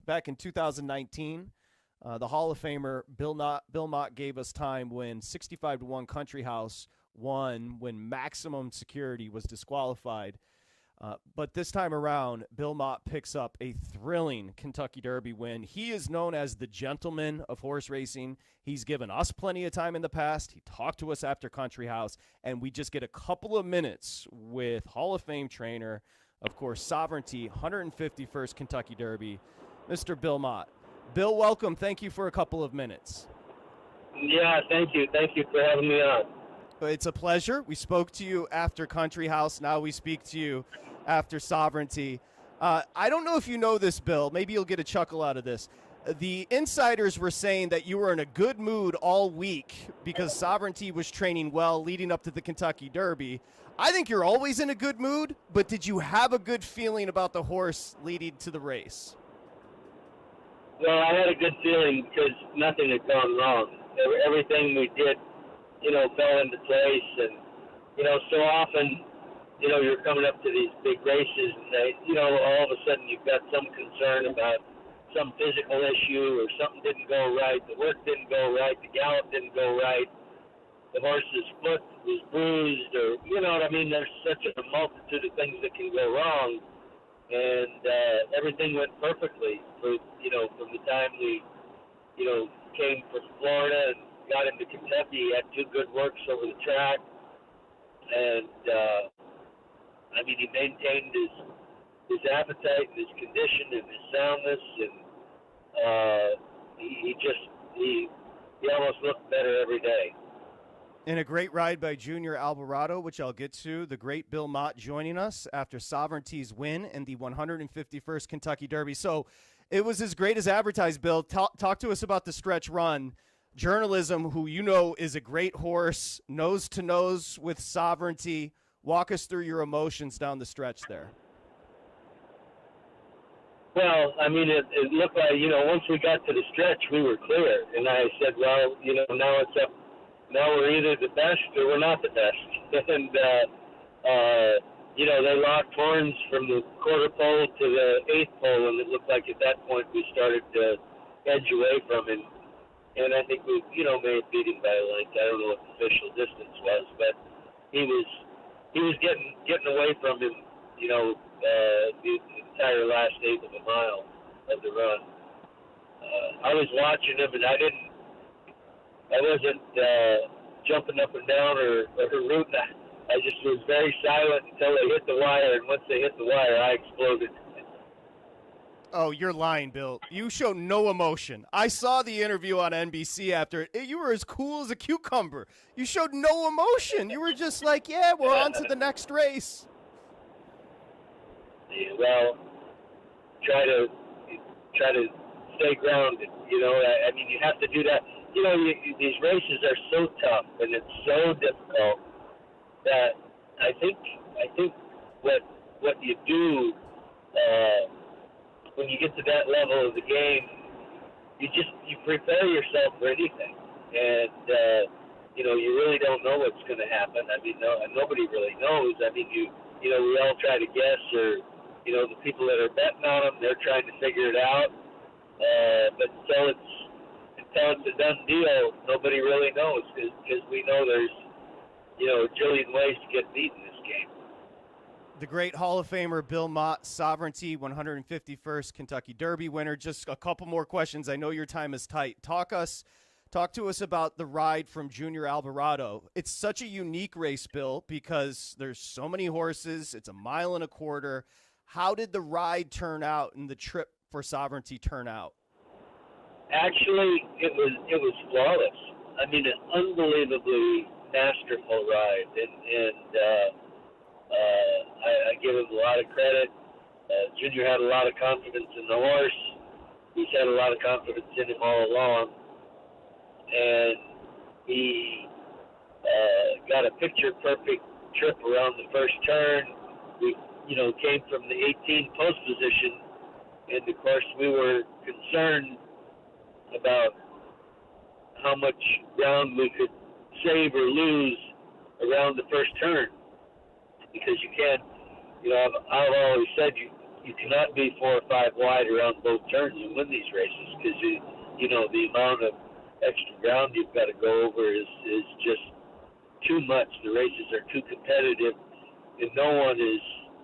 back in 2019. The Hall of Famer Bill Mott gave us time when 65-1 Country House won when Maximum Security was disqualified. But this time around, Bill Mott picks up a thrilling Kentucky Derby win. He is known as the gentleman of horse racing. He's given us plenty of time in the past. He talked to us after Country House, and we just get a couple of minutes with Hall of Fame trainer, of course, Sovereignty, 151st Kentucky Derby, Mr. Bill Mott. Bill, welcome. Thank you for a couple of minutes. Yeah, thank you. Thank you for having me on. It's a pleasure. We spoke to you after Country House. Now we speak to you after Sovereignty. I don't know if you know this, Bill. Maybe you'll get a chuckle out of this. The insiders were saying that you were in a good mood all week because Sovereignty was training well leading up to the Kentucky Derby. I think you're always in a good mood, but did you have a good feeling about the horse leading to the race? Well, I had a good feeling because nothing had gone wrong. Everything we did, fell into place. And, so often, you're coming up to these big races and, all of a sudden you've got some concern about some physical issue or something didn't go right, the work didn't go right, the gallop didn't go right, the horse's foot was bruised, or, there's such a multitude of things that can go wrong. And everything went perfectly from the time we, came from Florida and got into Kentucky. He had two good works over the track. And, he maintained his appetite and his condition and his soundness. And he almost looked better every day. And a great ride by Junior Alvarado, which I'll get to. The great Bill Mott joining us after Sovereignty's win in the 151st Kentucky Derby. So it was as great as advertised, Bill. Talk to us about the stretch run. Journalism, who is a great horse, nose to nose with Sovereignty. Walk us through your emotions down the stretch there. Well, it looked like, once we got to the stretch, we were clear. And I said, well, now it's up. Now we're either the best or we're not the best. And, they locked horns from the quarter pole to the eighth pole, and it looked like at that point we started to edge away from him. And I think we, may have beat him by a length. I don't know what the official distance was, but he was getting away from him, the entire last eighth of a mile of the run. I was watching him, and I wasn't jumping up and down or rooting. I just was very silent until they hit the wire, and once they hit the wire, I exploded. Oh, you're lying, Bill. You showed no emotion. I saw the interview on NBC after it. You were as cool as a cucumber. You showed no emotion. You were just like, yeah, we're on to the next race. Well, try to stay grounded. You have to do that. These races are so tough and it's so difficult that I think what you do when you get to that level of the game, you prepare yourself for anything, and you really don't know what's going to happen. Nobody really knows. We all try to guess, or the people that are betting on them, they're trying to figure it out. But until it's a done deal, nobody really knows, because we know there's, a jillion ways to get beat in this game. The great Hall of Famer Bill Mott, Sovereignty, 151st Kentucky Derby winner. Just a couple more questions. I know your time is tight. Talk to us about the ride from Junior Alvarado. It's such a unique race, Bill, because there's so many horses. It's 1.25 miles. How did the ride turn out and the trip for Sovereignty turn out? Actually, it was flawless. An unbelievably masterful ride, and I give him a lot of credit. Junior had a lot of confidence in the horse. He's had a lot of confidence in him all along, and he got a picture-perfect trip around the first turn. We, came from the 18 post position, and of course we were concerned about how much ground we could save or lose around the first turn, because you can't, I've always said you cannot be 4 or 5 wide around both turns and win these races because you know the amount of extra ground you've got to go over is just too much. The races are too competitive, and no one is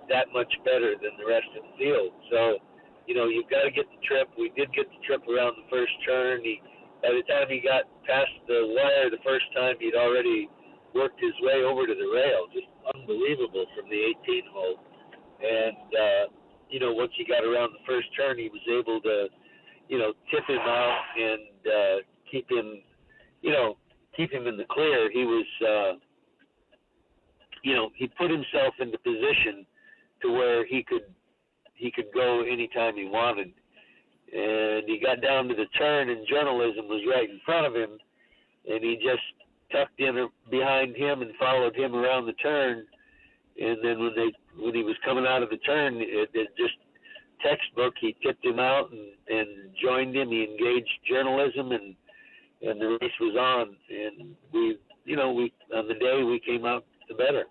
that much better than the rest of the field. So, you know, you've got to get the trip. We did get the trip around the first turn. By the time he got past the wire the first time, he'd already worked his way over to the rail. Just unbelievable from the 18 hole. And, you know, once he got around the first turn, he was able to, you know, tip him out and keep him in the clear. He was, you know, he put himself into position to where he could go anytime he wanted. And he got down to the turn, and Journalism was right in front of him, and he just tucked in behind him and followed him around the turn. And then when he was coming out of the turn, it just textbook, he tipped him out and joined him. He engaged Journalism, and the race was on. And we on the day we came out the better.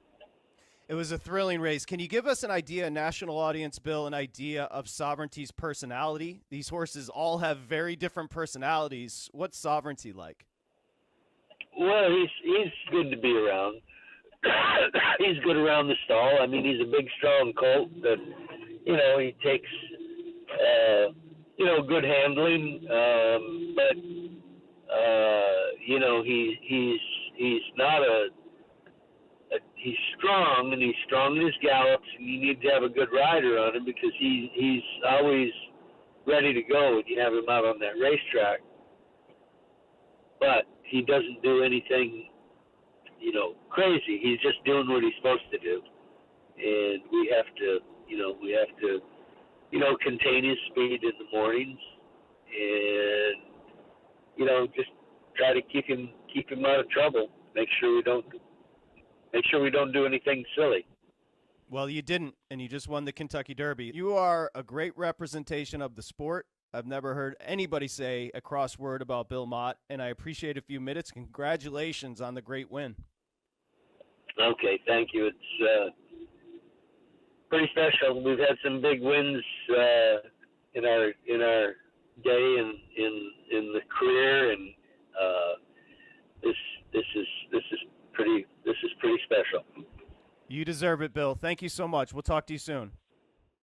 It was a thrilling race. Can you give us an idea, national audience, Bill, an idea of Sovereignty's personality? These horses all have very different personalities. What's Sovereignty like? Well, he's good to be around. He's good around the stall. I mean, he's a big, strong colt that, you know, he takes, you know, good handling. But, you know, he's not he's strong, and he's strong in his gallops, and you need to have a good rider on him because he's always ready to go when you have him out on that racetrack. But he doesn't do anything, you know, crazy. He's just doing what he's supposed to do. And we have to, contain his speed in the mornings and, you know, just try to keep him out of trouble. Make sure we don't do anything silly. Well, you didn't, and you just won the Kentucky Derby. You are a great representation of the sport. I've never heard anybody say a cross word about Bill Mott, and I appreciate a few minutes. Congratulations on the great win. Okay, thank you. It's pretty special. We've had some big wins in our day and in the career, and this is pretty special. You deserve it, Bill. Thank you so much. We'll talk to you soon.